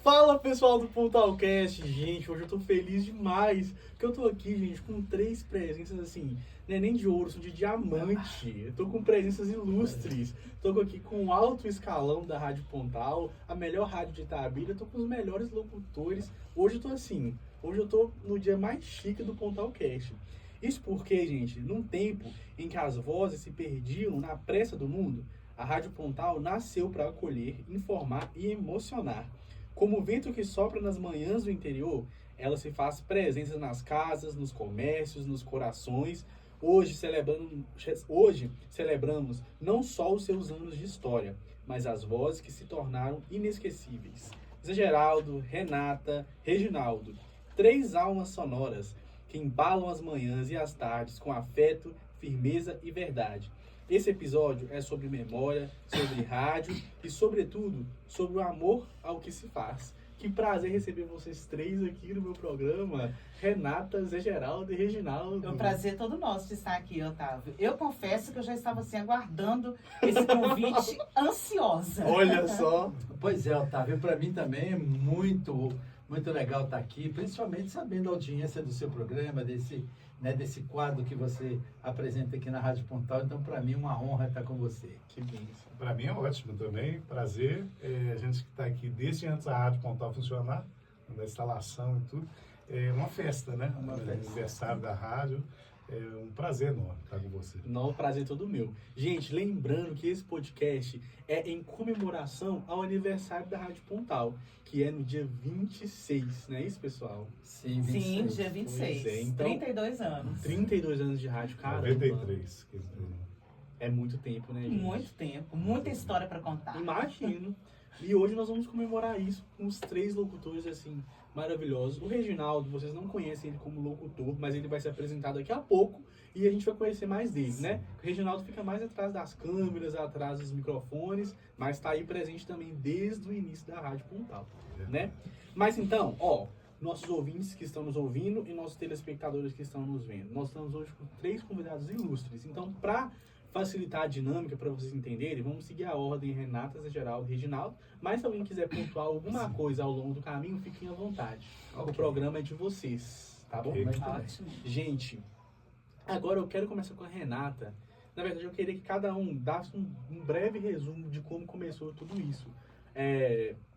Fala pessoal do Pontalcast, gente, hoje eu tô feliz demais, porque eu tô aqui, gente, com 3 presenças assim, não é nem de ouro, são de diamante, eu tô com presenças ilustres, tô aqui com o alto escalão da Rádio Pontal, a melhor rádio de Itabira, tô com os melhores locutores, hoje eu tô no dia mais chique do Pontalcast. Isso porque, gente, num tempo em que as vozes se perdiam na pressa do mundo, a Rádio Pontal nasceu para acolher, informar e emocionar. Como o vento que sopra nas manhãs do interior, ela se faz presença nas casas, nos comércios, nos corações. Hoje celebramos não só os seus anos de história, mas as vozes que se tornaram inesquecíveis. Zé Geraldo, Renata, Reginaldo. 3 almas sonoras que embalam as manhãs e as tardes com afeto, firmeza e verdade. Esse episódio é sobre memória, sobre rádio e, sobretudo, sobre o amor ao que se faz. Que prazer receber vocês 3 aqui no meu programa. Renata, Zé Geraldo e Reginaldo. É um prazer todo nosso de estar aqui, Otávio. Eu confesso que eu já estava assim, aguardando esse convite ansiosa. Olha só. Pois é, Otávio, para mim também é muito legal estar aqui, principalmente sabendo a audiência do seu programa, desse quadro que você apresenta aqui na Rádio Pontal. Então, para mim, é uma honra estar com você. Que bênção. Para mim é ótimo também, prazer. A gente que está aqui desde antes da Rádio Pontal funcionar, da instalação e tudo. É uma festa, né? Aniversário da rádio. É um prazer enorme estar com você. Não, o prazer é todo meu. Gente, lembrando que esse podcast é em comemoração ao aniversário da Rádio Pontal, que é no dia 26, não é isso, pessoal? Sim, Sim, dia 26. Pois é, então, 32 anos. 32 anos de rádio, caramba. 93. É muito tempo, né, gente? Muito tempo, muita história para contar. Imagino. E hoje nós vamos comemorar isso com os 3 locutores, assim, maravilhosos. O Reginaldo, vocês não conhecem ele como locutor, mas ele vai ser apresentado daqui a pouco e a gente vai conhecer mais dele, né? O Reginaldo fica mais atrás das câmeras, atrás dos microfones, mas está aí presente também desde o início da Rádio Pontal, né? Mas então, nossos ouvintes que estão nos ouvindo e nossos telespectadores que estão nos vendo. Nós estamos hoje com 3 convidados ilustres. Então, para facilitar a dinâmica, para vocês entenderem, vamos seguir a ordem Renata, Zé Geraldo e Reginaldo. Mas se alguém quiser pontuar alguma coisa ao longo do caminho, fiquem à vontade. O programa é de vocês, tá bom? Ótimo. Gente, agora eu quero começar com a Renata. Na verdade, eu queria que cada um desse um breve resumo de como começou tudo isso.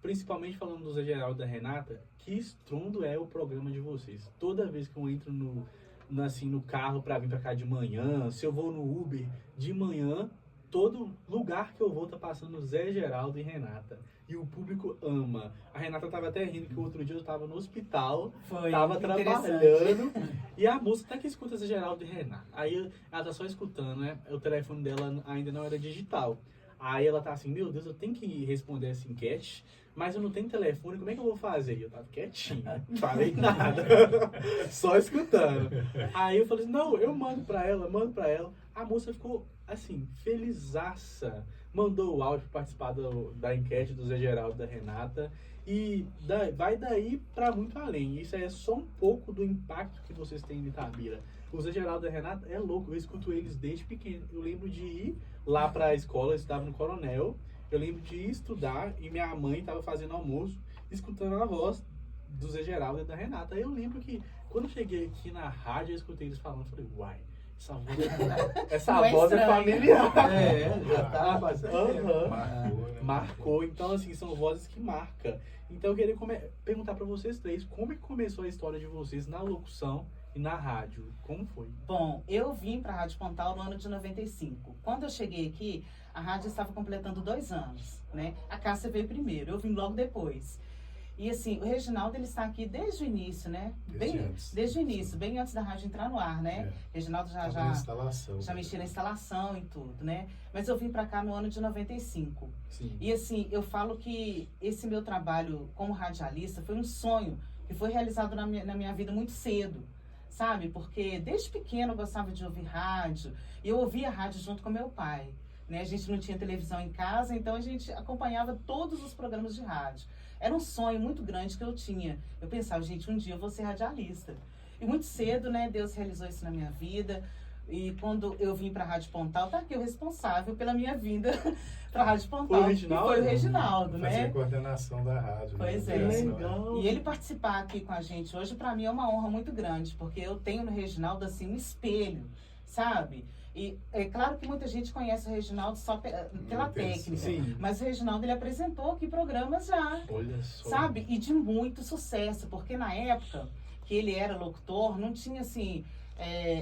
Principalmente falando do Zé Geraldo e da Renata, que estrondo é o programa de vocês. Toda vez que eu entro no carro para vir para cá de manhã, se eu vou no Uber de manhã, todo lugar que eu vou tá passando Zé Geraldo e Renata. E o público ama. A Renata tava até rindo que o outro dia eu tava no hospital, tava trabalhando, e a moça tá que escuta Zé Geraldo e Renata. Aí ela tá só escutando, né? O telefone dela ainda não era digital. Aí ela tá assim, meu Deus, eu tenho que responder essa enquete, mas eu não tenho telefone, como é que eu vou fazer? E eu tava quietinha, não falei nada, só escutando. Aí eu falei assim, não, eu mando pra ela. A moça ficou, assim, felizaça. Mandou o áudio pra participar da enquete do Zé Geraldo e da Renata. E vai daí pra muito além. Isso é só um pouco do impacto que vocês têm em Itabira. O Zé Geraldo e a Renata é louco, eu escuto eles desde pequeno. Eu lembro de ir lá pra escola, eu estudava no Coronel. Eu lembro de ir estudar e minha mãe estava fazendo almoço, escutando a voz do Zé Geraldo e da Renata. Aí eu lembro que quando eu cheguei aqui na rádio, eu escutei eles falando, eu falei, uai, essa voz é familiar. Já tá bastante. Marcou. Então, assim, são vozes que marcam. Então, eu queria perguntar para vocês 3, como é que começou a história de vocês na locução e na rádio? Como foi? Bom, eu vim para a Rádio Pontal no ano de 95. Quando eu cheguei aqui, a rádio estava completando 2 anos, né? A Cássia veio primeiro, eu vim logo depois. E assim, o Reginaldo, ele está aqui desde o início, né? Desde o início, bem antes da rádio entrar no ar, né? Reginaldo já mexia na instalação e tudo, né? Mas eu vim para cá no ano de 95. Sim. E assim, eu falo que esse meu trabalho como radialista foi um sonho que foi realizado na minha vida muito cedo, sabe? Porque desde pequeno eu gostava de ouvir rádio, e eu ouvia rádio junto com meu pai, né? A gente não tinha televisão em casa, então a gente acompanhava todos os programas de rádio. Era um sonho muito grande que eu tinha. Eu pensava, gente, um dia eu vou ser radialista. E muito cedo, né, Deus realizou isso na minha vida. E quando eu vim para a Rádio Pontal, tá aqui o responsável pela minha vinda para a Rádio Pontal. Foi o Reginaldo? Que foi o Reginaldo, Fazer né? a coordenação da rádio. Pois né? é. Legal. E ele participar aqui com a gente hoje, para mim, é uma honra muito grande, porque eu tenho no Reginaldo, assim, um espelho, sabe? E é claro que muita gente conhece o Reginaldo só pela técnica, Sim. mas o Reginaldo, ele apresentou aqui programas já, Olha só. sabe? E de muito sucesso, porque na época que ele era locutor, não tinha, assim,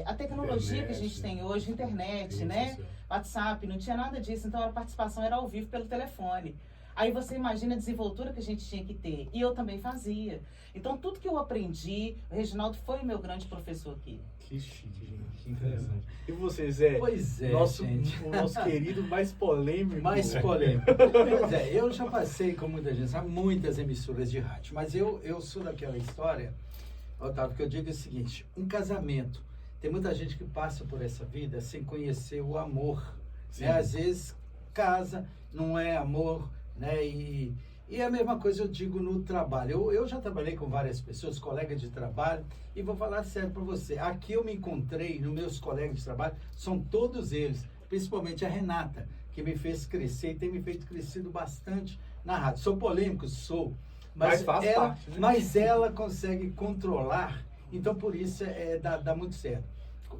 a tecnologia que a gente tem hoje, internet, né? WhatsApp, não tinha nada disso, então a participação era ao vivo pelo telefone. Aí você imagina a desenvoltura que a gente tinha que ter. E eu também fazia. Então, tudo que eu aprendi, o Reginaldo foi o meu grande professor aqui. Que chique, gente. Que interessante. E você, Zé? Pois é, nosso, gente. o nosso querido mais polêmico. Mais polêmico. Pois é, eu já passei com muita gente, há muitas emissoras de rádio, mas eu sou daquela história, Otávio, que eu digo o seguinte, um casamento, tem muita gente que passa por essa vida sem conhecer o amor, né? Às vezes casa, não é amor, né? E a mesma coisa eu digo no trabalho. Eu já trabalhei com várias pessoas, colegas de trabalho, e vou falar sério para você. Aqui eu me encontrei, nos meus colegas de trabalho, são todos eles, principalmente a Renata, que me fez crescer e tem me feito crescido bastante na rádio. Sou polêmico? Sou. Mas faz ela, parte, né? Mas ela consegue controlar, então por isso dá muito certo.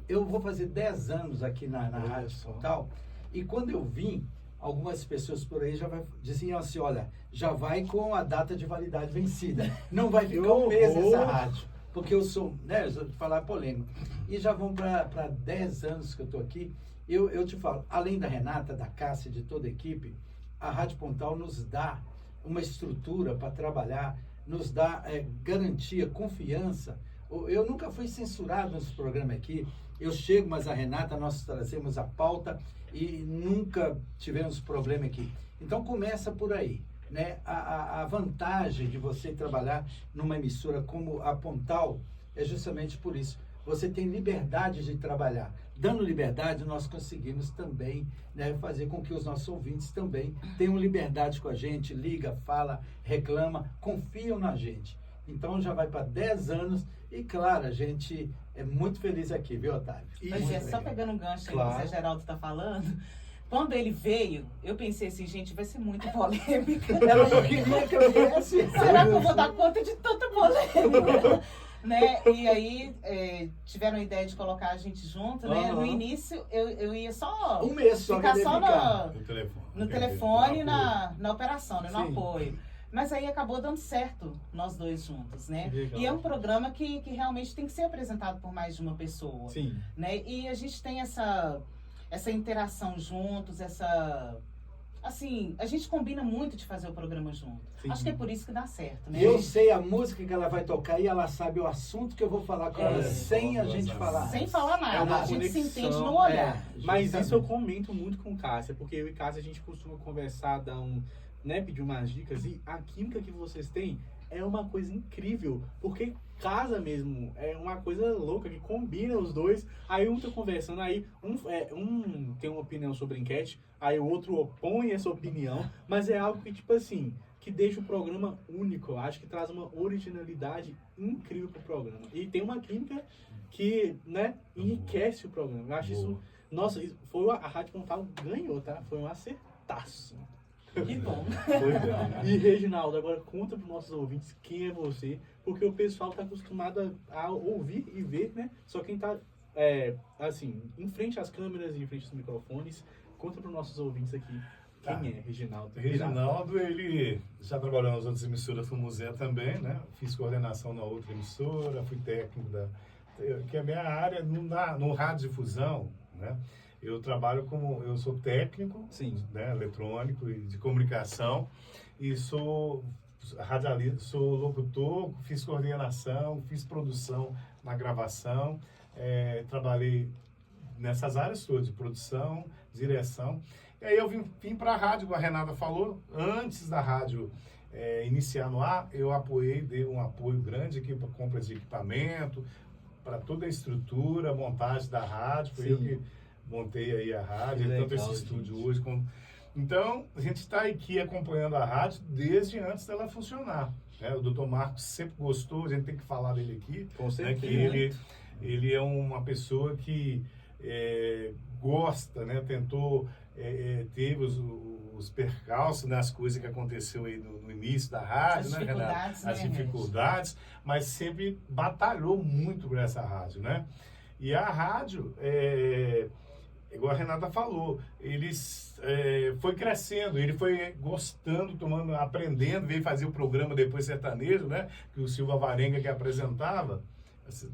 Eu vou fazer 10 anos aqui na Rádio Pontal, e quando eu vim, algumas pessoas por aí diziam assim, olha, já vai com a data de validade vencida. Não vai ficar um mês essa rádio. Porque eu sou, né, eu vou falar polêmico. E já vão para 10 anos que eu estou aqui. Eu te falo, além da Renata, da Cássia, de toda a equipe, a Rádio Pontal nos dá uma estrutura para trabalhar, nos dá garantia, confiança. Eu nunca fui censurado nesse programa aqui. Eu chego, mas a Renata, nós trazemos a pauta e nunca tivemos problema aqui. Então começa por aí, né? A vantagem de você trabalhar numa emissora como a Pontal é justamente por isso. Você tem liberdade de trabalhar. Dando liberdade, nós conseguimos também, né, fazer com que os nossos ouvintes também tenham liberdade com a gente, liga, fala, reclama, confiam na gente. Então já vai para 10 anos e, claro, a gente é muito feliz aqui, viu, Otávio? Mas só pegando um gancho aí Claro. que o Zé Geraldo está falando, quando ele veio, eu pensei assim, gente, vai ser muito polêmica. Ela não queria que eu viesse. Será que eu vou dar conta de tanta polêmica? Né? E aí tiveram a ideia de colocar a gente junto, né? Uhum. No início eu ia só Um mês só ficar que só ficar. no telefone e no apoio. na operação, né? No Sim. apoio. Mas aí acabou dando certo nós dois juntos, né? Legal. E é um programa que realmente tem que ser apresentado por mais de uma pessoa, Sim. né? E a gente tem essa interação juntos, assim, a gente combina muito de fazer o programa junto. Sim. Acho que é por isso que dá certo, né? E eu sei a música que ela vai tocar e ela sabe o assunto que eu vou falar com ela, sem a gente falar. Sem falar nada, É uma a gente se conexão, entende no olhar. Mas justamente. isso eu comento muito com Cássia, porque eu e Cássia a gente costuma conversar, pedir umas dicas, e a química que vocês têm é uma coisa incrível, porque casa mesmo, é uma coisa louca, que combina os dois, aí um tá conversando, aí um tem uma opinião sobre a enquete, aí o outro opõe essa opinião, mas é algo que, tipo assim, que deixa o programa único, eu acho que traz uma originalidade incrível pro programa, e tem uma química que, né, enriquece o programa, eu acho isso, nossa, a Rádio Pontal ganhou, tá, foi um acertaço. Que bom. E Reginaldo, agora conta para os nossos ouvintes quem é você, porque o pessoal está acostumado a ouvir e ver, né? Só quem está, assim, em frente às câmeras, em frente aos microfones, conta para os nossos ouvintes aqui quem é Reginaldo. Reginaldo, ele já trabalhou nas outras emissoras do Museu também, né? Fiz coordenação na outra emissora, fui técnico que é a minha área no radiodifusão, né? Eu sou técnico, Sim. né, eletrônico e de comunicação, e sou radialista, sou locutor, fiz coordenação, fiz produção na gravação, trabalhei nessas áreas todas, de produção, direção. E aí eu vim para a rádio, como a Renata falou, antes da rádio iniciar no ar, eu dei um apoio grande aqui para compras de equipamento, para toda a estrutura, montagem da rádio, foi eu que montei aí a rádio, tanto esse estúdio hoje. Então, a gente está aqui acompanhando a rádio desde antes dela funcionar. Né? O Dr. Marcos sempre gostou, a gente tem que falar dele aqui. Com certeza. Né? Que ele é uma pessoa que gosta, né? Tentou, teve os percalços, né? As coisas que aconteceu aí no início da rádio, né, Renata? As dificuldades, mas sempre batalhou muito por essa rádio, né? E a rádio, igual a Renata falou, foi crescendo, ele foi gostando, aprendendo, veio fazer o programa depois sertanejo, né? Que o Silva Varenga que apresentava,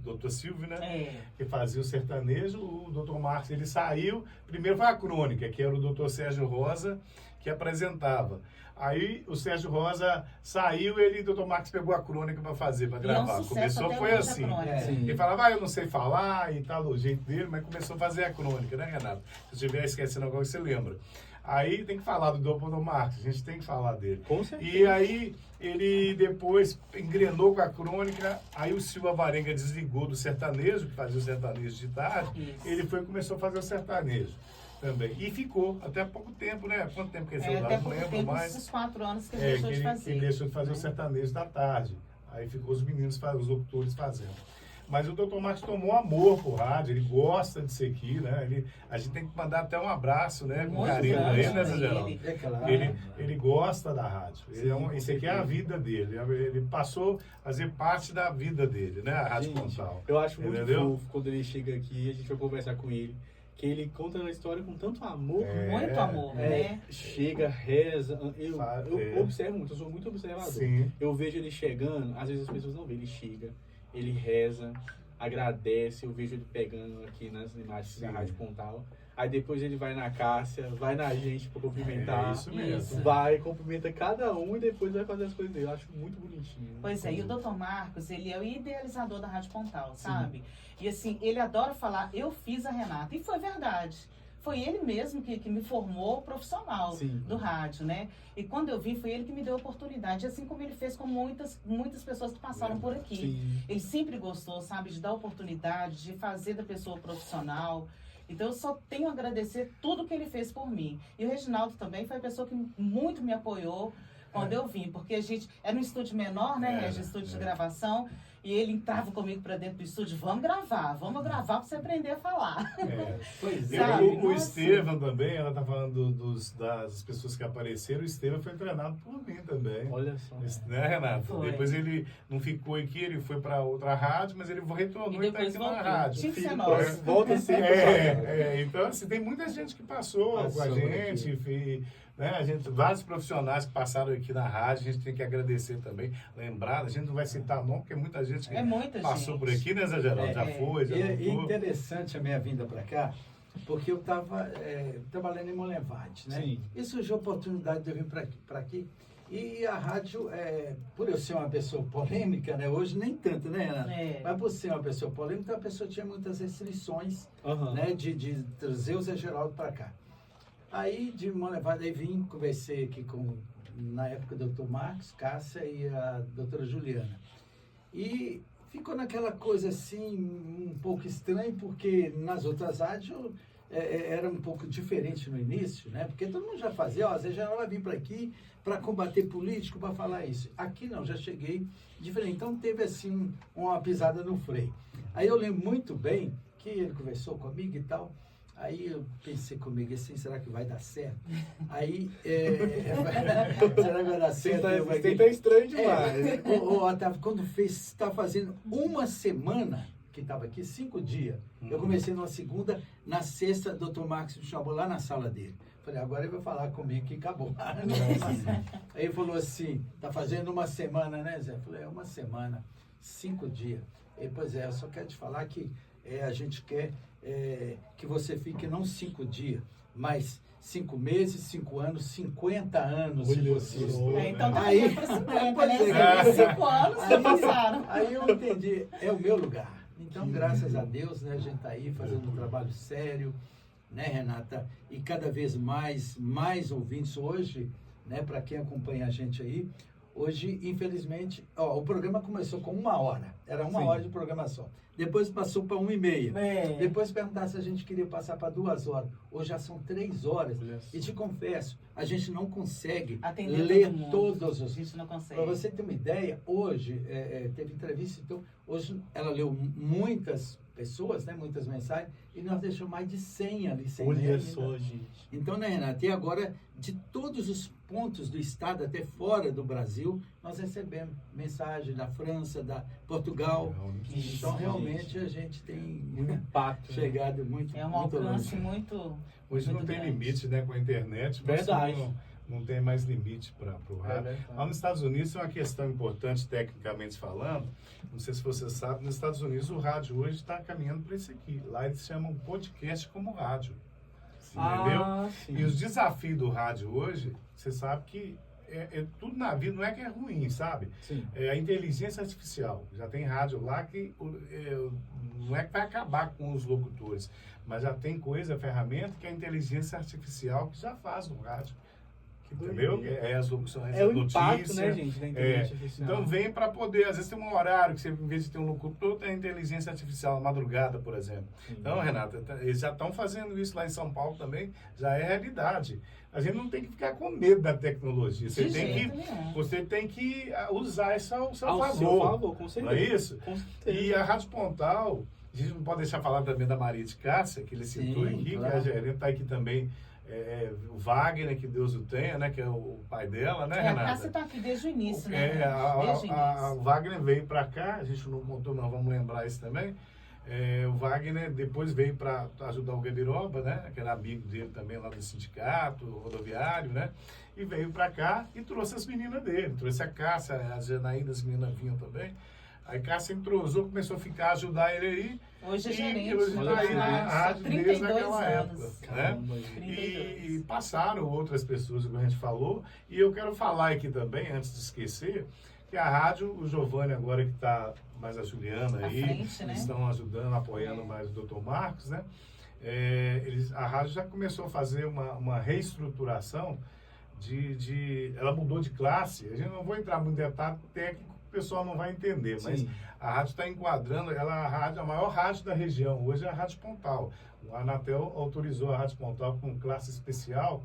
Dr. Silvio, né? Que fazia o sertanejo, o Dr. Marcos, ele saiu, primeiro foi a crônica, que era o Dr. Sérgio Rosa, que apresentava. Aí o Sérgio Rosa saiu, e o Dr. Marcos pegou a crônica para fazer, para gravar. Começou, foi assim. Ele falava, eu não sei falar e tal, o jeito dele, mas começou a fazer a crônica, né, Renato? Se eu estiver esquecendo agora, você lembra. Aí tem que falar do Dr. Marcos, a gente tem que falar dele. Com certeza. E aí ele depois engrenou com a crônica, aí o Silva Varenga desligou do sertanejo, que fazia o sertanejo de tarde, ele começou a fazer o sertanejo também. E ficou até há pouco tempo, né? Quanto tempo que ele fez lá? Não lembro mais. Esses 4 anos que ele deixou de fazer. Ele deixou de fazer o sertanejo da tarde. Aí ficou os meninos, os locutores fazendo. Mas o Dr. Marcos tomou amor pro rádio, ele gosta disso aqui, né? A gente tem que mandar até um abraço, né? Com carinho pra ele, né, Zé Geraldo? Ele gosta da rádio. Isso aqui é a vida dele. Ele passou a fazer parte da vida dele, né? A Rádio Pontal. Eu acho muito fofo quando ele chega aqui, a gente vai conversar com ele. Que ele conta uma história com tanto amor. Muito amor, né? Chega, reza. Eu observo muito, eu sou muito observador. Sim. Eu vejo ele chegando, às vezes as pessoas não veem, ele chega, ele reza, agradece, eu vejo ele pegando aqui nas imagens da Rádio Pontal. Aí depois ele vai na Cássia, vai na gente pra cumprimentar. Isso mesmo. Vai, cumprimenta cada um e depois vai fazer as coisas dele. Eu acho muito bonitinho. Pois é, e o Dr. Marcos, ele é o idealizador da Rádio Pontal, sabe? E assim, ele adora falar, eu fiz a Renata. E foi verdade. Foi ele mesmo que me formou profissional do rádio, né? E quando eu vim, foi ele que me deu a oportunidade, assim como ele fez com muitas pessoas que passaram por aqui. Sim. Ele sempre gostou, sabe, de dar oportunidade, de fazer da pessoa profissional. Então, eu só tenho a agradecer tudo que ele fez por mim. E o Reginaldo também foi a pessoa que muito me apoiou quando eu vim. Porque a gente era um estúdio menor, né, Regi? Estúdio de gravação. E ele entrava comigo para dentro do estúdio, vamos gravar para você aprender a falar. Pois é. O Estevam também, ela tá falando das pessoas que apareceram, o Estevam foi treinado por mim também. Olha só. Né, Renato? Foi. Depois ele não ficou aqui, ele foi para outra rádio, mas ele retornou e tá aqui na rádio. Tinha que ser nosso. Volta sempre. Então, assim, tem muita gente que passou com a gente, né? Vários profissionais que passaram aqui na rádio, a gente tem que agradecer também, lembrar, a gente não vai citar nome, porque muita gente que passou por aqui, né, Zé Geraldo? Já foi, já voltou. E interessante a minha vinda para cá, porque eu estava trabalhando em Monlevade, né? Sim. E surgiu a oportunidade de eu vir para aqui. E a rádio, por eu ser uma pessoa polêmica, né? Hoje nem tanto, né, Ana? Mas por ser uma pessoa polêmica, a pessoa tinha muitas restrições, né? De trazer o Zé Geraldo para cá. Aí, de Monlevade, aí vim, conversei aqui na época, o Dr. Marcos, Cássia e a doutora Juliana. E ficou naquela coisa assim, um pouco estranho, porque nas outras rádios era um pouco diferente no início, né? Porque todo mundo já fazia, Zé Geraldo vai vir para aqui para combater político, para falar isso. Aqui não, já cheguei diferente. Então teve assim uma pisada no freio. Aí eu lembro muito bem que ele conversou comigo e tal. Aí eu pensei comigo assim, será que vai dar certo? Aí, será que vai dar certo? Você tá estranho demais. Quando está fazendo uma semana que estava aqui, 5 dias, eu comecei numa segunda, na sexta, o Dr. Marcos me chamou lá na sala dele. Falei, agora ele vai falar comigo que acabou. Aí ele falou assim, tá fazendo uma semana, né, Zé? Eu falei, uma semana, 5 dias. Ele, pois eu só quero te falar que a gente quer que você fique não 5 dias, mas 5 meses, 5 anos, 50 anos, se possível. Então tá aí para 50, né? 5 anos já passaram. Aí eu entendi, é o meu lugar. Então, graças a Deus, né, a gente está aí fazendo um trabalho sério, né, Renata? E cada vez mais ouvintes hoje, né, para quem acompanha a gente aí. Hoje, infelizmente, o programa começou com 1 hora. Era 1 hora de programação. Depois passou para 1h30. Depois perguntaram se a gente queria passar para 2 horas. Hoje já são 3 horas. E te confesso, a gente não consegue atender ler todos os... A gente não consegue. Para você ter uma ideia, hoje, teve entrevista, então, hoje ela leu muitas pessoas, né? Muitas mensagens, e nós deixamos mais de 100 ali. Sem ler Olha ainda. só, gente. Então, né, Renata, e agora, de todos os pontos do estado, até fora do Brasil, nós recebemos mensagem da França, da Portugal. Isso, Então, gente. realmente, a gente tem Um impacto. né? chegado muito, É um muito alcance longe. muito. Hoje não muito tem grande. limite, né? Com a internet, você Verdade. não tem mais limite para o rádio. verdade. Lá nos Estados Unidos é uma questão importante, tecnicamente falando. Não sei se você sabe, nos Estados Unidos o rádio hoje está caminhando para isso aqui. Lá eles chamam podcast como rádio. Entendeu? Sim. E os desafios do rádio hoje, você sabe que tudo na vida não é que é ruim, sabe? Sim. É a inteligência artificial. Já tem rádio lá que não é que vai acabar com os locutores, mas já tem ferramenta que é a inteligência artificial que já faz no rádio. Entendeu? doideira. É as locuções, É o a impacto, notícia. né, gente, da inteligência artificial. Então vem para poder, às vezes tem um horário que você, em vez de ter um locutor, tem a inteligência artificial, na madrugada, por exemplo. Sim. Então, Renata, eles já estão fazendo isso lá em São Paulo também, já é realidade. A gente não tem que ficar com medo da tecnologia. Você De tem jeito que, nenhum. você tem que usar isso ao seu Ao favor. seu favor, com Não certeza. é isso? Com certeza. E a Rádio Pontal, a gente não pode deixar falar também da Maria de Cássia, que ele citou Sim, aqui, claro. que a gerente está aqui também, o Wagner, que Deus o tenha, né, que é o pai dela, né, A Renata? Cássia está aqui desde o início, né? É, Desde o o início. Wagner veio para cá, a gente não contou, mas vamos lembrar isso também. O Wagner depois veio para ajudar o Gabiroba, né, que era amigo dele também lá do sindicato rodoviário, né, e veio para cá e trouxe as meninas dele, trouxe a Cássia, a Janaína, as meninas vinham também. Aí Cássia entrosou, começou a ajudar ele aí. Hoje é E gerente. hoje né? tá aí na Há rádio desde 32 aquela anos. época, né? Caramba, gente. 32. E passaram outras pessoas, como a gente falou. E eu quero falar aqui também, antes de esquecer, que a rádio, o Giovanni agora que está mais a Juliana À aí, frente, né? estão ajudando, apoiando mais o Dr. Marcos, né? A rádio já começou a fazer uma reestruturação ela mudou de classe. A gente não vou entrar muito em detalhe técnico, o pessoal não vai entender, mas Sim. a rádio está enquadrando, a maior rádio da região hoje é a Rádio Pontal. O Anatel autorizou a Rádio Pontal com classe especial,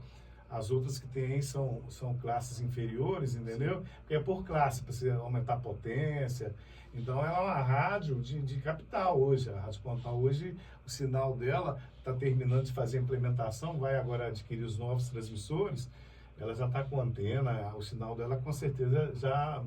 as outras que tem aí são classes inferiores, entendeu? Porque é por classe, para você aumentar a potência. Então ela é uma rádio de capital hoje. A Rádio Pontal hoje, o sinal dela está terminando de fazer a implementação, vai agora adquirir os novos transmissores. Ela já está com antena, o sinal dela com certeza já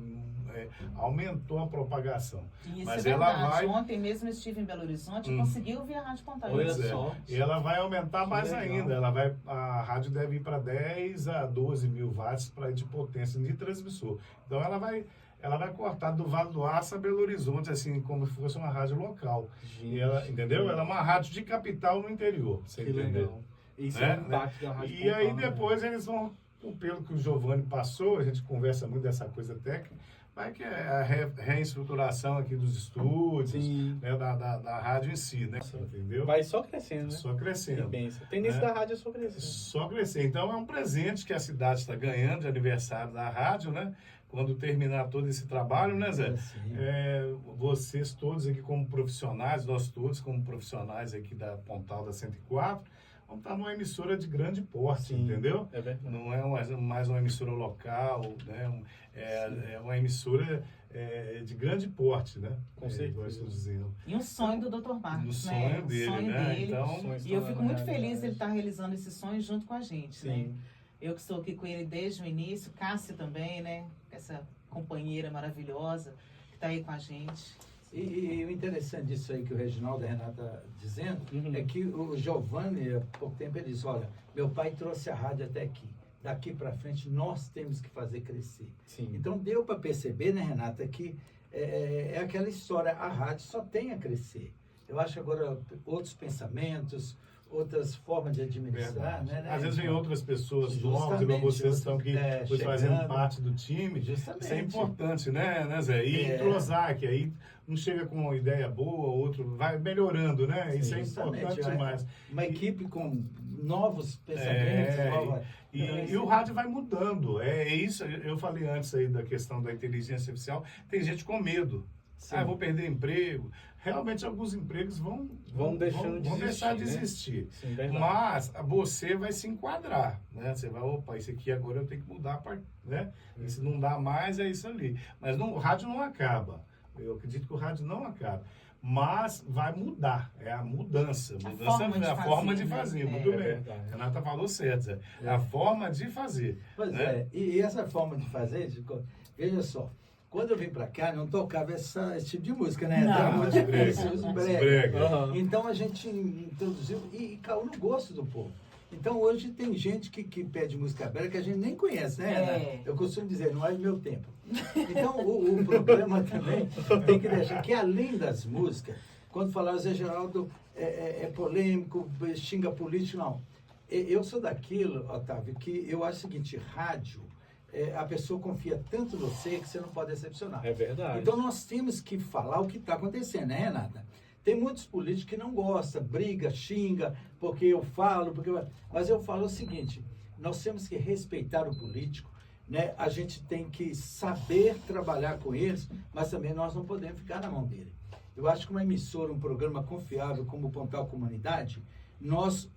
aumentou a propagação. Isso Mas é ela verdade. vai- Ontem mesmo eu estive em Belo Horizonte e consegui ouvir a Rádio Pontal. Olha Pois é. só. E ela vai aumentar Que mais legal. ainda. A rádio deve ir para 10 a 12 mil watts de potência de transmissor. Então ela vai cortar do Vale do Aço a Belo Horizonte, assim, como se fosse uma rádio local. Gente. E ela, entendeu? Ela é uma rádio de capital no interior. Você Que entendeu? legal. Isso Né? é o impacto da rádio. E aí Pontal, né? depois eles vão, pelo que o Giovanni passou, a gente conversa muito dessa coisa técnica, vai que é a reestruturação aqui dos estúdios, Sim. né, da rádio em si, né? Entendeu? Vai só crescendo, né? Só Que crescendo. benção. A tendência Né? da rádio é só crescer. Só crescer. Então é um presente que a cidade está ganhando de aniversário da rádio, né? Quando terminar todo esse trabalho, né, Zé? Sim. Vocês todos aqui como profissionais, nós todos como profissionais aqui da Pontal da 104, vamos estar numa emissora de grande porte, Sim. entendeu? É verdade. Não é mais uma emissora local, né? É uma emissora de grande porte, né? Com certeza. Igual eu estou dizendo. E um sonho do Dr. Marcos, No né? sonho Um dele, sonho né? dele. Então, Sonhos E eu estão fico na muito feliz realidade. ele estar realizando esse sonho junto com a gente, né? Sim. Eu que estou aqui com ele desde o início, Cássia também, né? Essa companheira maravilhosa que está aí com a gente. E o interessante disso aí que o Reginaldo e a Renata está dizendo Uhum. é que o Giovanni, há pouco tempo, ele disse, olha, meu pai trouxe a rádio até aqui. Daqui para frente nós temos que fazer crescer. Sim. Então deu para perceber, né, Renata, que é aquela história, a rádio só tem a crescer. Eu acho agora outros pensamentos, outras formas de administrar, Verdade. né? Às vezes vem outras pessoas Justamente, novas, igual vocês estão aqui hoje fazendo chegando. parte do time. Justamente. Isso é importante, né, Zé? E entrosar, que aí um chega com uma ideia boa, outro vai melhorando, né? Isso é Justamente, importante demais. Uma equipe com novos pensamentos, nova... E o rádio vai mudando. É isso, eu falei antes aí da questão da inteligência artificial. Tem gente com medo. Sim. Eu vou perder emprego. Realmente, alguns empregos vão deixar de né? existir. Sim, verdade. Mas você vai se enquadrar, né? Você vai, opa, isso aqui agora eu tenho que mudar, né? E se não dá mais, é isso ali. Mas o rádio não acaba. Eu acredito que o rádio não acaba. mas vai mudar, é a mudança. A forma de fazer, muito bem. verdade. A Renata falou certo, Zé. É a forma de fazer. Pois né? é, e essa forma de fazer, veja só, quando eu vim pra cá, não tocava esse tipo de música, né? Não. Era muito difícil, os brega. Brega. Aham. Então a gente introduziu e caiu no gosto do povo. Então hoje tem gente que pede música brega que a gente nem conhece, né? É. Eu costumo dizer, não é do meu tempo. Então o programa também tem que deixar que além das músicas, quando falar o Zé Geraldo é polêmico, xinga político, não. Eu sou daquilo, Otávio, que eu acho o seguinte, rádio, a pessoa confia tanto em você que você não pode decepcionar. É verdade. Então nós temos que falar o que está acontecendo, né, Renata? Tem muitos políticos que não gostam, briga, xinga, porque eu falo, mas eu falo o seguinte, nós temos que respeitar o político, né? A gente tem que saber trabalhar com eles, mas também nós não podemos ficar na mão dele. Eu acho que uma emissora, um programa confiável como o Pontal Comunidade,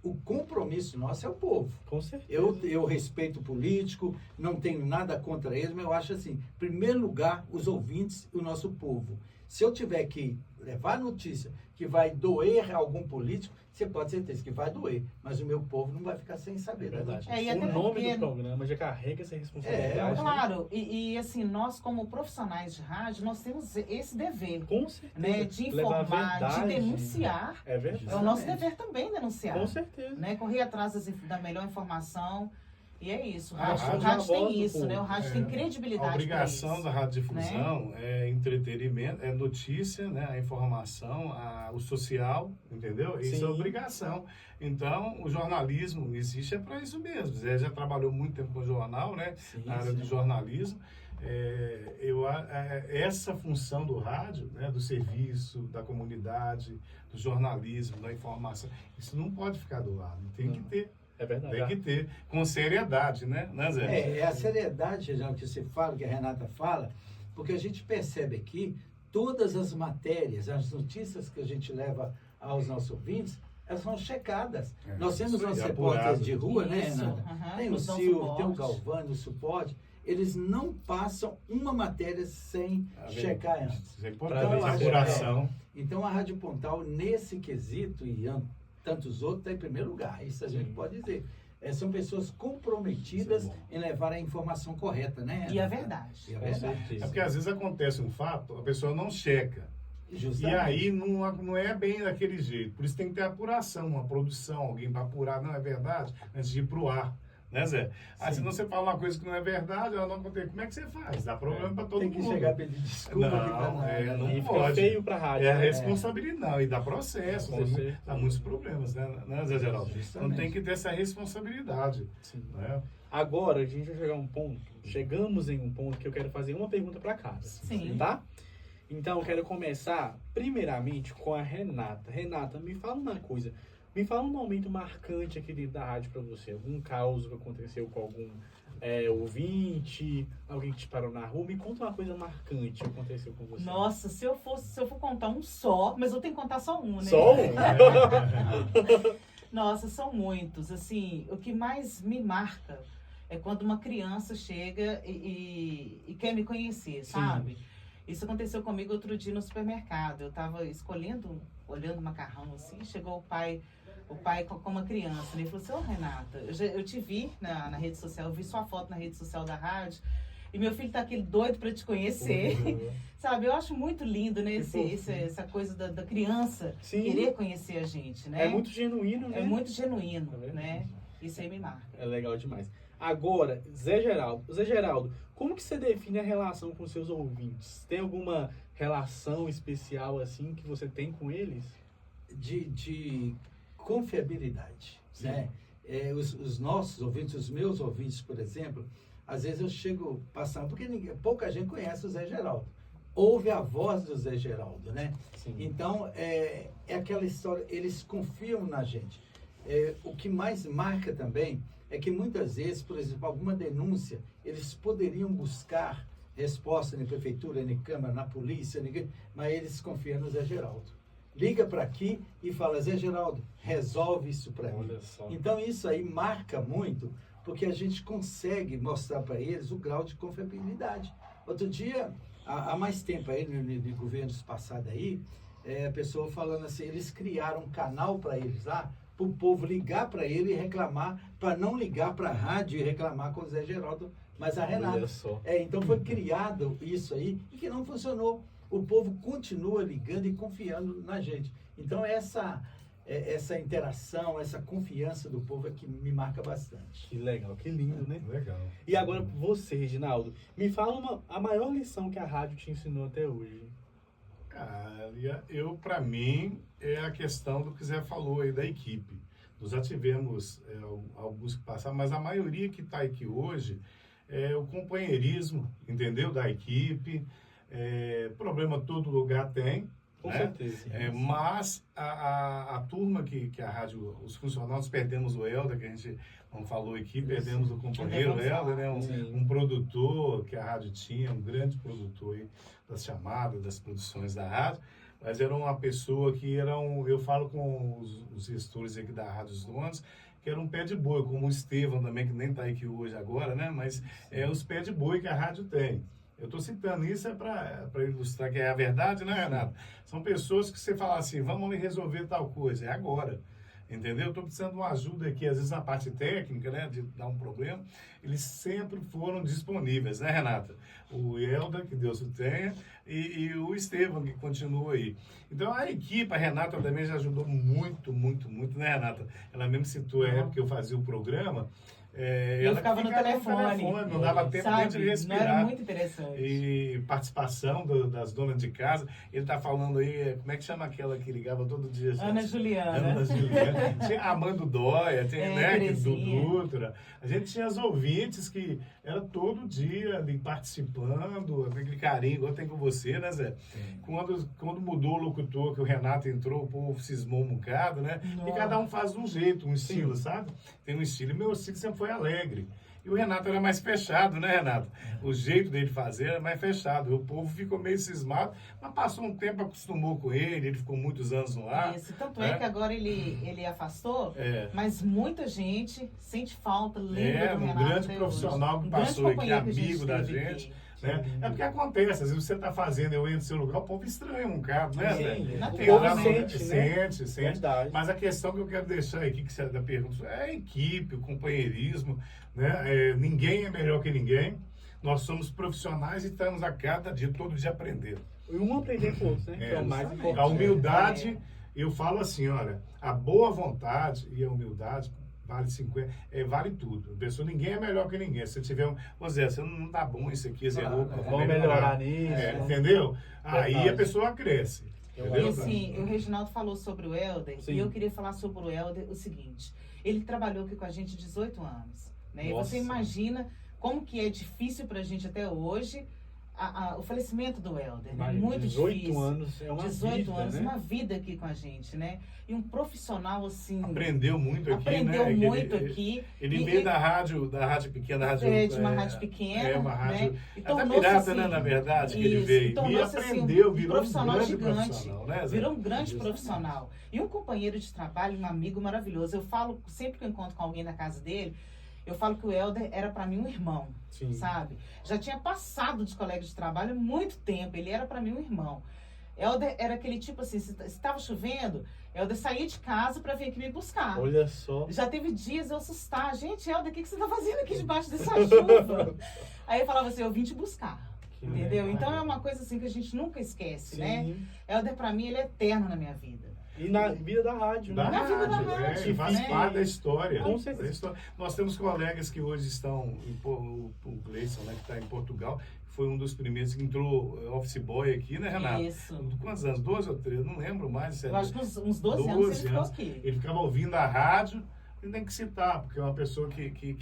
o compromisso nosso é o povo. Com certeza. Eu respeito o político, não tenho nada contra eles, mas eu acho assim, em primeiro lugar, os ouvintes e o nosso povo. Se eu tiver que levar notícia que vai doer a algum político, você pode ter certeza que vai doer, mas o meu povo não vai ficar sem saber da Verdade. notícia. E até O nome porque- do programa já carrega essa responsabilidade. né? Claro, e assim, nós como profissionais de rádio, nós temos esse dever, Com certeza. né, de Levar a informar, de verdade. denunciar. É verdade. É o nosso dever também denunciar. Com certeza. Né, correr atrás da melhor informação. E é isso. O A rádio, rádio o é a rádio voz tem do isso, povo. né? O rádio tem credibilidade. A obrigação pra isso. da radiodifusão é entretenimento, é notícia, né? A informação, o social, entendeu? Isso Sim. é obrigação. Então, o jornalismo existe para isso mesmo. Zé já trabalhou muito tempo com jornal, né? Sim, Na área sim. do jornalismo. Essa função do rádio, né? Do serviço, da comunidade, do jornalismo, da informação, isso não pode ficar do lado. Tem que ter. É verdade. Tem que ter, com seriedade, né, Zé? É a seriedade, Reginaldo, que você fala, que a Renata fala, porque a gente percebe aqui todas as matérias, as notícias que a gente leva aos nossos ouvintes, elas são checadas. Nós temos isso aí, nossos apurado. repórteres de rua, né, Isso, Renata? aham, Tem o nos dão Silvio, tem o suporte. Galvão, o suporte. Eles não passam uma matéria sem checar antes. Isso é Pra importante, ver a se é apuração. Então a Rádio Pontal, nesse quesito e tantos outros, está em primeiro lugar. Isso a gente pode dizer. São pessoas comprometidas Isso é bom. em levar a informação correta, né? E a Renata? verdade. E a Com verdade. certeza. É porque às vezes acontece um fato, a pessoa não checa. E Justamente. aí não é bem daquele jeito. Por isso tem que ter apuração, uma produção, alguém para apurar, não é verdade, antes de ir pro ar. Né, Zé? Sim. Senão você fala uma coisa que não é verdade, ela não acontece. Como é que você faz? Dá problema para todo Tem que mundo. chegar a pedir desculpa. Não, E fica pode. feio pra rádio. É a né? responsabilidade, não, e dá processo, Com tem certeza. dá muitos problemas, né, Zé Geraldo? Então Justamente. tem que ter essa responsabilidade. Sim. Né? Agora a gente vai chegar a um ponto. Chegamos em um ponto que eu quero fazer uma pergunta para cada. Sim. Tá? Então eu quero começar primeiramente com a Renata. Renata, me fala uma coisa. Me fala um momento marcante aqui dentro da rádio para você. Algum caos que aconteceu com algum ouvinte, alguém que te parou na rua. Me conta uma coisa marcante que aconteceu com você. Nossa, se eu for contar um só, mas eu tenho que contar só um, né? Só um? Nossa, são muitos. Assim, o que mais me marca é quando uma criança chega e quer me conhecer, sabe? Isso aconteceu comigo outro dia no supermercado. Eu estava olhando o macarrão assim, chegou o pai com uma criança, né? Ele falou assim: ô Renata, eu te vi na rede social, eu vi sua foto na rede social da rádio, e meu filho tá aquele doido para te conhecer. Sabe, eu acho muito lindo, né, essa coisa da criança Sim. querer conhecer a gente, né? É muito genuíno, né? É muito genuíno, É verdade. né? Isso aí me marca. É legal demais. Agora, Zé Geraldo, como que você define a relação com seus ouvintes? Tem alguma relação especial assim que você tem com eles? De confiabilidade, Sim. né? Os nossos ouvintes, os meus ouvintes, por exemplo, às vezes eu chego passando, porque pouca gente conhece o Zé Geraldo. Ouve a voz do Zé Geraldo, né? Sim. Então, é aquela história, eles confiam na gente. O que mais marca também é que muitas vezes, por exemplo, alguma denúncia, eles poderiam buscar resposta na prefeitura, na Câmara, na polícia, mas eles confiam no Zé Geraldo. Liga para aqui e fala: Zé Geraldo, resolve isso para mim. Olha só. Então isso aí marca muito, porque a gente consegue mostrar para eles o grau de confiabilidade. Outro dia, há mais tempo aí, no governos passados aí, a pessoa falando assim, eles criaram um canal para eles lá, para o povo ligar para ele e reclamar, para não ligar para a rádio e reclamar com o Zé Geraldo, mas a Renata. Olha só. Então foi criado isso aí e que não funcionou. O povo continua ligando e confiando na gente. Então essa interação, essa confiança do povo é que me marca bastante. Que legal, que lindo, né? Legal. E agora você, Reginaldo, me fala a maior lição que a rádio te ensinou até hoje. Cara, para mim, é a questão do que o Zé falou aí da equipe. Nós já tivemos alguns que passaram, mas a maioria que está aqui hoje é o companheirismo, entendeu? Da equipe. Problema todo lugar tem. Com né? certeza. Mas a turma que a rádio, os funcionários, perdemos o Helder, que a gente não falou aqui, perdemos o companheiro Helder, né? Um produtor que a rádio tinha, um grande produtor aí das chamadas, das produções da rádio, mas era uma pessoa que eu falo com os gestores aqui da Rádio Os Donos, que era um pé de boi, como o Estevão também, que nem está aqui hoje agora, né? Mas os pés de boi que a rádio tem. Eu estou citando isso para ilustrar que é a verdade, né, Renato? São pessoas que você fala assim, vamos ali resolver tal coisa, é agora. Entendeu? Estou precisando de uma ajuda aqui, às vezes na parte técnica, né, de dar um problema. Eles sempre foram disponíveis, né, Renata? O Helder, que Deus o tenha, e o Estevão, que continua aí. Então, a equipe, a Renata também já ajudou muito, muito, muito, né, Renata? Ela mesmo citou a época que eu fazia o programa. Eu ficava no telefone, não dava tempo nem de respirar. Não era muito interessante. E participação das donas de casa. Ele tá falando aí, como é que chama aquela que ligava todo dia? Gente? Ana Juliana. Tinha a Amanda Dóia, tinha do Dutra. A gente tinha as ouvintes que era todo dia ali participando, aquele carinho, igual tem com você, né, Zé? Quando mudou o locutor, que o Renato entrou, o povo cismou um bocado, né? Nossa. E cada um faz um jeito, um estilo, sabe? Tem um estilo. E meu estilo sempre foi alegre. E o Renato era mais fechado, né, Renato? O jeito dele fazer era mais fechado. O povo ficou meio cismado, mas passou um tempo, acostumou com ele ficou muitos anos no ar. Isso, tanto é que agora ele afastou, mas muita gente sente falta, lembra do Renato. Um grande profissional que passou aqui, amigo da gente. Né? É porque acontece, às vezes você está fazendo, eu entro no seu lugar, o povo estranha um cara, né? Sim, o povo sente, né? Sente. Mas a questão que eu quero deixar aqui, que você da pergunta, é a equipe, o companheirismo, né? Ninguém é melhor que ninguém. Nós somos profissionais e estamos a cada dia, todo dia aprendendo. E um aprender com o outro, né? Que é o mais importante. A humildade, eu falo assim, olha, a boa vontade e a humildade vale 50, vale tudo. Pessoa, ninguém é melhor que ninguém. Se tiver Zé, você não tá bom isso aqui, Zé, vamos melhorar nisso. Entendeu? Aí a pessoa cresce. E assim, o Reginaldo falou sobre o Helder, e eu queria falar sobre o Helder o seguinte, ele trabalhou aqui com a gente 18 anos, né? E você imagina como que é difícil pra gente até hoje o falecimento do Helder, né? Muito 18 difícil. Anos é uma 18 vida, anos, né? uma vida aqui com a gente, né? E um profissional assim... Aprendeu muito aqui, aprendeu né? muito aqui. Ele veio da rádio pequena, de uma rádio pequena, uma rádio... né? Até pirata, né, na verdade, que ele veio. E aprendeu, virou um grande profissional, né, Zé? Virou um grande profissional. E um companheiro de trabalho, um amigo maravilhoso. Eu falo, sempre que eu encontro com alguém na casa dele, eu falo que o Helder era para mim um irmão, sabe? Já tinha passado de colega de trabalho há muito tempo, ele era para mim um irmão. Helder era aquele tipo assim, se estava chovendo, Helder saía de casa para vir aqui me buscar. Olha só. Já teve dias eu assustar, gente, Helder, o que você está fazendo aqui debaixo dessa chuva? Aí eu falava assim, eu vim te buscar. Entendeu? Então é uma coisa assim que a gente nunca esquece, né? Helder, para mim, ele é eterno na minha vida. E na vida da rádio, né? Na vida da rádio. Faz parte da história. Com certeza. Nós temos colegas que hoje estão, o Gleison, né, que está em Portugal, foi um dos primeiros que entrou office boy aqui, né, Renato? Isso. Quantos anos? 12 ou 13? Não lembro mais. Eu acho que uns 12 anos ele ficou aqui. Ele ficava ouvindo a rádio. Ele tem que citar, porque é uma pessoa que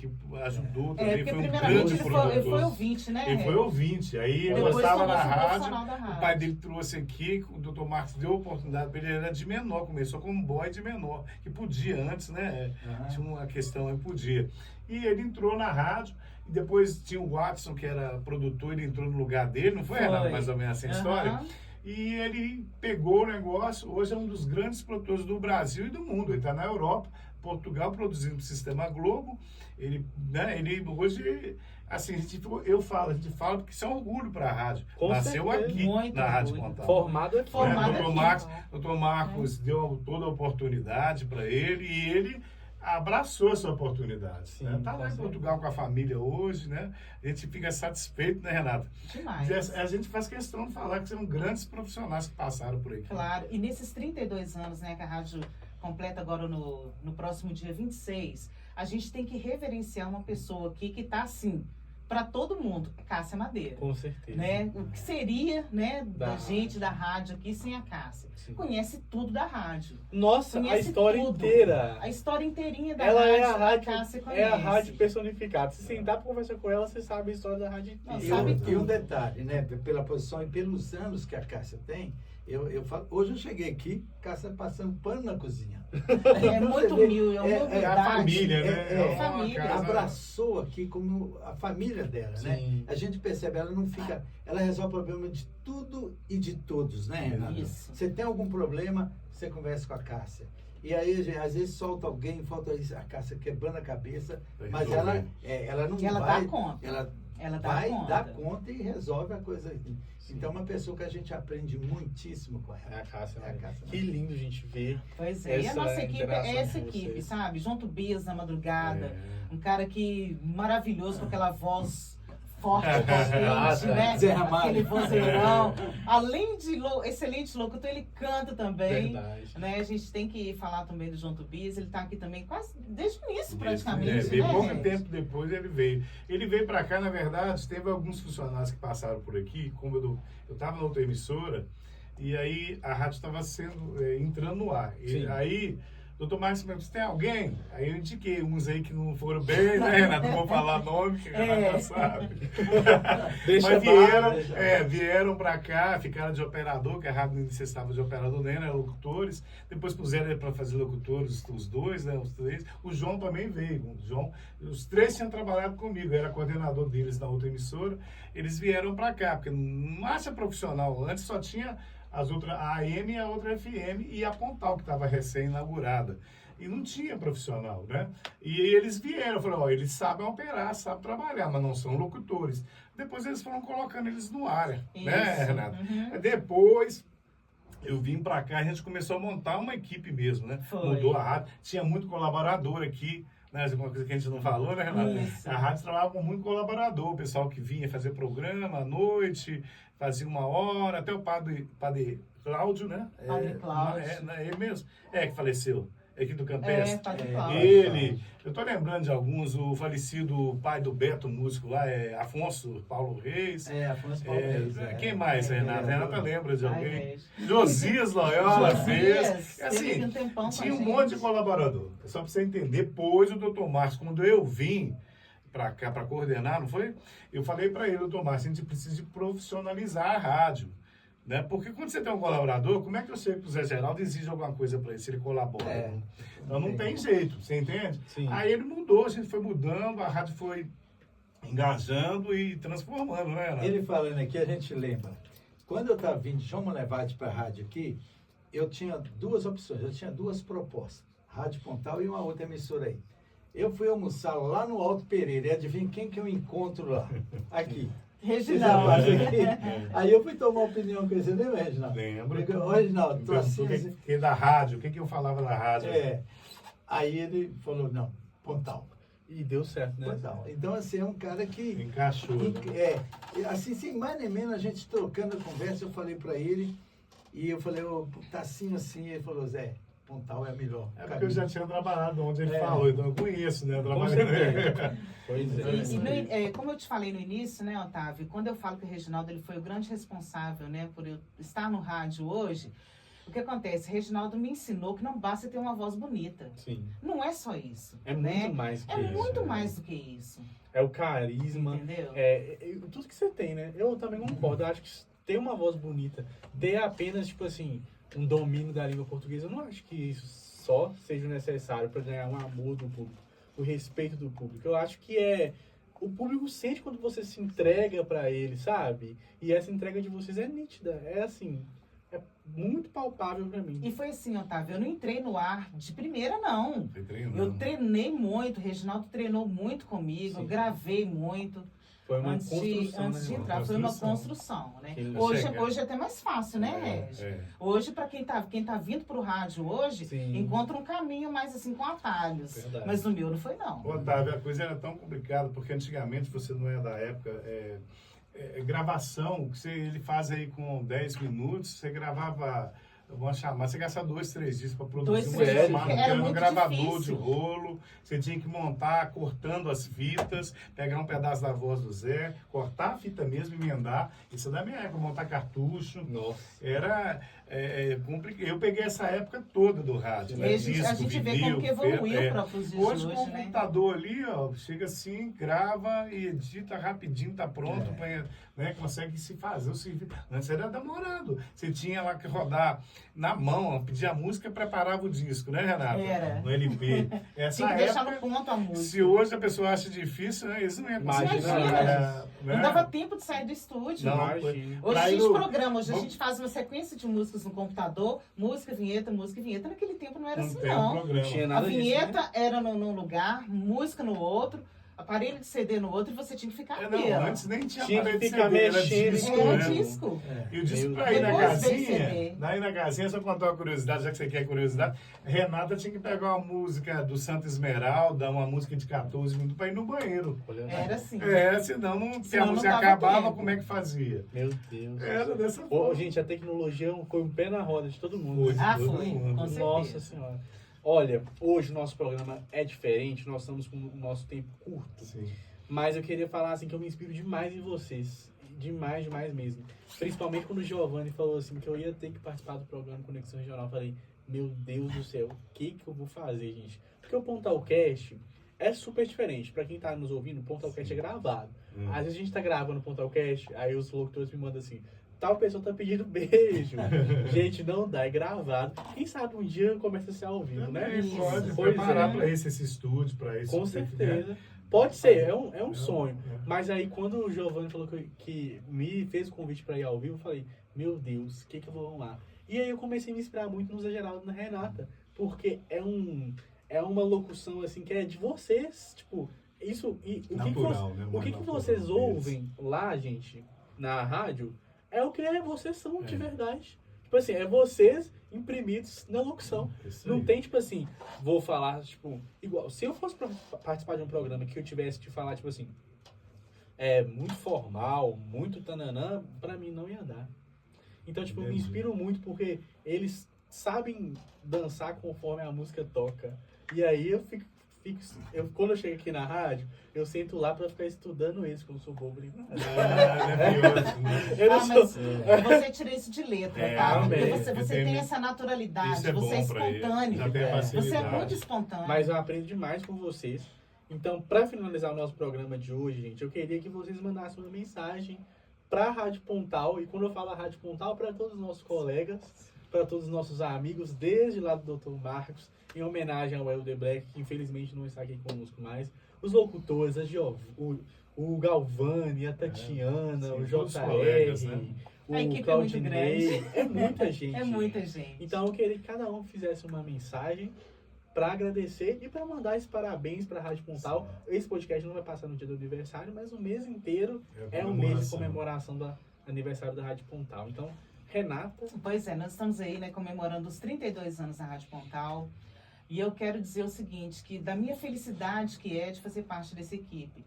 ajudou também, foi um grande produtor. Ele foi ouvinte, né? Ele foi ouvinte, aí ele estava na rádio, o pai dele trouxe aqui, o Dr. Marcos deu a oportunidade para ele, ele era de menor, começou como boy de menor, que podia antes, né? Tinha uma questão, ele podia. E ele entrou na rádio, e depois tinha o Watson, que era produtor, ele entrou no lugar dele, não foi, Renato, mais ou menos assim a história? E ele pegou o negócio, hoje é um dos grandes produtores do Brasil e do mundo. Ele está na Europa, Portugal, produzindo o Sistema Globo. Ele hoje, assim, a gente fala porque isso é um orgulho para a rádio. Com Nasceu certeza. aqui, Muito na Rádio orgulho. Pontal. Formado é Formado Doutor Marcos deu toda a oportunidade para ele e ele abraçou essa oportunidade. Sim, Tá lá com em certeza. Portugal com a família hoje, né? A gente fica satisfeito, né, Renata? Demais. A gente faz questão de falar que são grandes profissionais que passaram por aqui. Claro, e nesses 32 anos, né, que a rádio completa agora no próximo dia 26, a gente tem que reverenciar uma pessoa aqui que tá assim, para todo mundo, Cássia Madeira. Com certeza. Né? O que seria, né, da Da gente da rádio aqui sem a Cássia? Sim. Conhece tudo da rádio. Nossa, a Conhece história tudo. inteira. A história inteirinha da Ela é a rádio, rádio, Cássia conhece. é a rádio personificada. Se sentar pra conversar com ela, você sabe a história da rádio Não, inteira. sabe E um tudo. detalhe, né? Pela posição e pelos anos que a Cássia tem, eu falo, hoje eu cheguei aqui, Cássia passando pano na cozinha. É muito humilde, é uma É a humildade. família, né? É uma família. casa- Abraçou aqui como a família dela, né? Sim. A gente percebe, ela não fica, ela resolve o problema de tudo e de todos, né, Renato? Isso. Você tem algum problema, você conversa com a Cássia. E aí, gente, às vezes solta alguém, falta isso, a Cássia quebrando a cabeça, Pra mas resolver. ela não E ela vai, dá conta. ela Dá vai conta. dar conta e resolve a coisa. Então, é uma pessoa que a gente aprende muitíssimo com É ela. a Cássia. É a Cássia. Que lindo a gente ver. Pois é, e a essa nossa equipe interação é essa com equipe, vocês. sabe? João Tobias na madrugada, É. um cara que maravilhoso com aquela voz forte, Ah, potente, né? Zé Ramalho. Aquele vozeirão. Além de excelente locutor, ele canta também. Verdade. Né? A gente tem que falar também do João Tobias, ele tá aqui também quase desde o início, É, praticamente, veio né, pouco gente? tempo depois ele veio. Ele veio para cá, na verdade, teve alguns funcionários que passaram por aqui, como eu estava na outra emissora, e aí a rádio estava entrando no ar. Sim. Aí, doutor Márcio perguntou, tem alguém? Aí eu indiquei uns aí que não foram bem, né, Renato? Não vou falar nome, que a Renata sabe. Deixa Mas barra, vieram para cá, ficaram de operador, que a rádio não necessitava de operador, nem eram locutores. Depois puseram ele para fazer locutores, os dois, né, os três. O João também veio. O João, os três tinham trabalhado comigo, eu era coordenador deles na outra emissora. Eles vieram para cá, porque massa profissional antes só tinha as outras, a AM e a outra FM e a Pontal, que estava recém-inaugurada. E não tinha profissional, né? E eles vieram, falaram, ó, eles sabem operar, sabem trabalhar, mas não são locutores. Depois eles foram colocando eles no ar, né, Isso. Renato? Uhum. Depois eu vim para cá, a gente começou a montar uma equipe mesmo, né? Foi. Mudou a rádio, tinha muito colaborador aqui, né? Uma coisa que a gente não falou, né, Renato? Isso. A rádio trabalhava com muito colaborador, o pessoal que vinha fazer programa à noite, fazia 1 hora, até o padre Cláudio, né? Padre Cláudio. Ele mesmo. Que faleceu. Aqui do Campestre. Padre Cláudio. Ele, eu tô lembrando de alguns, o falecido pai do Beto, músico lá, Afonso Paulo Reis. Afonso Paulo Reis. Quem mais, Renata? Renata lembra de alguém? Ai, gente. Josias Loyola fez. Teve Assim, um tempão com tinha a um gente. monte de colaborador. Só para você entender, depois o doutor Márcio, quando eu vim para cá para coordenar, não foi? Eu falei para ele, doutor Márcio, a gente precisa de profissionalizar a rádio. Né? Porque quando você tem um colaborador, como é que eu sei que o Zé Geraldo exige alguma coisa para ele, se ele colabora? Então não tem jeito, você entende? Sim. Aí ele mudou, a gente foi mudando, a rádio foi engajando e transformando, né, Renato? Ele falando aqui, a gente lembra. Quando eu estava vindo de João Monlevade para a rádio aqui, eu tinha duas opções, eu tinha duas propostas. Rádio Pontal e uma outra emissora aí. Eu fui almoçar lá no Alto Pereira e adivinha quem que eu encontro lá? Aqui. Reginaldo. Aí eu fui tomar opinião com ele, lembra, Reginaldo? Lembro. Ô, Reginaldo, tô assim, Perguntou o que da rádio, o que eu falava da rádio? Aí ele falou, não, Pontal. E deu certo, né? Pontal. Então, assim, é um cara que... Encaixou. assim, sem mais nem menos, a gente trocando a conversa, eu falei pra ele, e eu falei, tá assim, ele falou, Zé, Pontal é a melhor. É porque eu já tinha trabalhado onde ele É. falou, então eu conheço, né? Com Trabalhei. certeza. Pois é. Como eu te falei no início, né, Otávio, quando eu falo que o Reginaldo ele foi o grande responsável, né, por eu estar no rádio hoje, o que acontece? O Reginaldo me ensinou que não basta ter uma voz bonita. Sim. Não é só isso. É né? muito mais que É isso. muito mais do que isso. É o carisma. Entendeu? Tudo que você tem, né? Eu também concordo. Eu acho que ter uma voz bonita, ter apenas, tipo assim, um domínio da língua portuguesa, eu não acho que isso só seja necessário para ganhar um amor do público, o respeito do público. Eu acho que o público sente quando você se entrega para ele, sabe? E essa entrega de vocês é nítida. É assim, é muito palpável pra mim. E foi assim, Otávio, eu não entrei no ar de primeira, não. Foi treinando. Eu treinei muito, o Reginaldo treinou muito comigo, Sim. eu gravei muito. Foi uma Antes construção, de né? entrar, foi uma construção, né? Que Hoje é até mais fácil, né, Regi? É. Hoje, para quem tá vindo pro rádio hoje, Sim. encontra um caminho mais assim, com atalhos. Verdade. Mas no meu não foi, não. Otávio, a coisa era tão complicada, porque antigamente, você não é da época, gravação, que ele faz aí com 10 minutos, você gravava, vamos chamar, você gastava 2, 3 dias para produzir 2, uma 3 dias, chamada, era era um muito gravador difícil. de rolo, você tinha que montar, cortando as fitas, pegar um pedaço da voz do Zé, cortar a fita mesmo, emendar, isso é da minha época, montar cartucho, Nossa. era complicado. Eu peguei essa época toda do rádio, E né? a gente vê como que evoluiu para os dias Hoje, de com o hoje, né? computador ali, ó, chega assim, grava e edita rapidinho, tá pronto, né? Consegue se fazer o serviço. Antes era demorado. Você tinha lá que rodar na mão, ó, pedia a música e preparava o disco, né, Renata? Era. No LP. Essa Tinha que deixar época, no ponto a música. se hoje a pessoa acha difícil, né, isso não ia conseguir. Imagina, né? Não dava tempo de sair do estúdio. Não, Imagina. Hoje Pra a ir gente no- programa, hoje a Vamos- gente faz uma sequência de músicas no computador, música, vinheta, música, vinheta. Naquele tempo não era Não assim, tem um não. programa. Não tinha A nada disso, vinheta né? era num lugar, música no outro, aparelho de CD no outro e você tinha que ficar ali. Não, ó. antes nem tinha Tinha aparelho que de ficar CD, era mexendo, disco, Era né? disco. E o disco Meu pra ir na Deus. Depois veio casinha, CD. daí na casinha, só contar uma curiosidade, já que você quer curiosidade, Renata tinha que pegar uma música do Santa Esmeralda, uma música de 14 minutos pra ir no banheiro. Olha só. Era assim. Senão não, porque Senão a não música dava acabava, tempo. como é que fazia? Meu Deus. Era dessa Ô, forma. gente, a tecnologia foi um pé na roda de todo mundo. Foi. Ah, Todo foi, mundo. com certeza. Nossa Senhora. Olha, hoje o nosso programa é diferente, nós estamos com o nosso tempo curto. Sim. Mas eu queria falar assim que eu me inspiro demais em vocês. Demais, demais mesmo. Principalmente quando o Giovanni falou assim que eu ia ter que participar do programa Conexão Regional. Eu falei, meu Deus do céu, o que eu vou fazer, gente? Porque o Pontalcast é super diferente. Pra quem tá nos ouvindo, o Pontalcast é gravado. Às vezes a gente tá gravando o Pontalcast, aí os locutores me mandam assim, tal pessoa tá pedindo beijo. Gente, não dá, é gravado. Quem sabe um dia começa a ser ao vivo, né? Também pode Pois preparar é. pra esse estúdio, pra esse. Com certeza. Pode ser, é um sonho. Mas aí quando o Giovanni falou que me fez o convite para ir ao vivo, eu falei, meu Deus, o que eu vou arrumar? E aí eu comecei a me inspirar muito no Zé Geraldo e na Renata, porque é uma locução assim que é de vocês, tipo, isso e Natural, né? o que Natural vocês deles. ouvem lá, gente, na rádio, é o que vocês são de verdade. Tipo assim, é vocês imprimidos na locução. Isso Não aí. tem, tipo assim, vou falar, tipo, igual, se eu fosse participar de um programa que eu tivesse de falar, tipo assim, muito formal, muito tananã, pra mim não ia dar. Então, tipo, eu me Entendi. inspiro muito porque eles sabem dançar conforme a música toca. E aí eu quando eu chego aqui na rádio, eu sento lá pra ficar estudando eles, porque eu sou bobo. Eu não Mas sou... você tira isso de letra, tá? Porque amém. você tem essa naturalidade, Isso é você é bom pra ele. espontâneo. Já tem a Você é facilidade. muito espontâneo. Mas eu aprendo demais com vocês. Então, para finalizar o nosso programa de hoje, gente, eu queria que vocês mandassem uma mensagem para a Rádio Pontal. E quando eu falo Rádio Pontal, para todos os nossos colegas, para todos os nossos amigos, desde lá do Dr. Marcos, em homenagem ao Helder Black, que infelizmente não está aqui conosco mais. Os locutores, o Galvani, a Tatiana, sim, o todos os JR, colegas, né? o A equipe é muito Claudinei. grande. É muita gente. É muita gente. Então eu queria que cada um fizesse uma mensagem para agradecer e para mandar esses parabéns para a Rádio Pontal. Esse podcast não vai passar no dia do aniversário, mas o mês inteiro é um mês de comemoração do aniversário da Rádio Pontal. Então, Renata, Pois é, nós estamos aí, né, comemorando os 32 anos da Rádio Pontal. E eu quero dizer o seguinte, que da minha felicidade que é de fazer parte dessa equipe.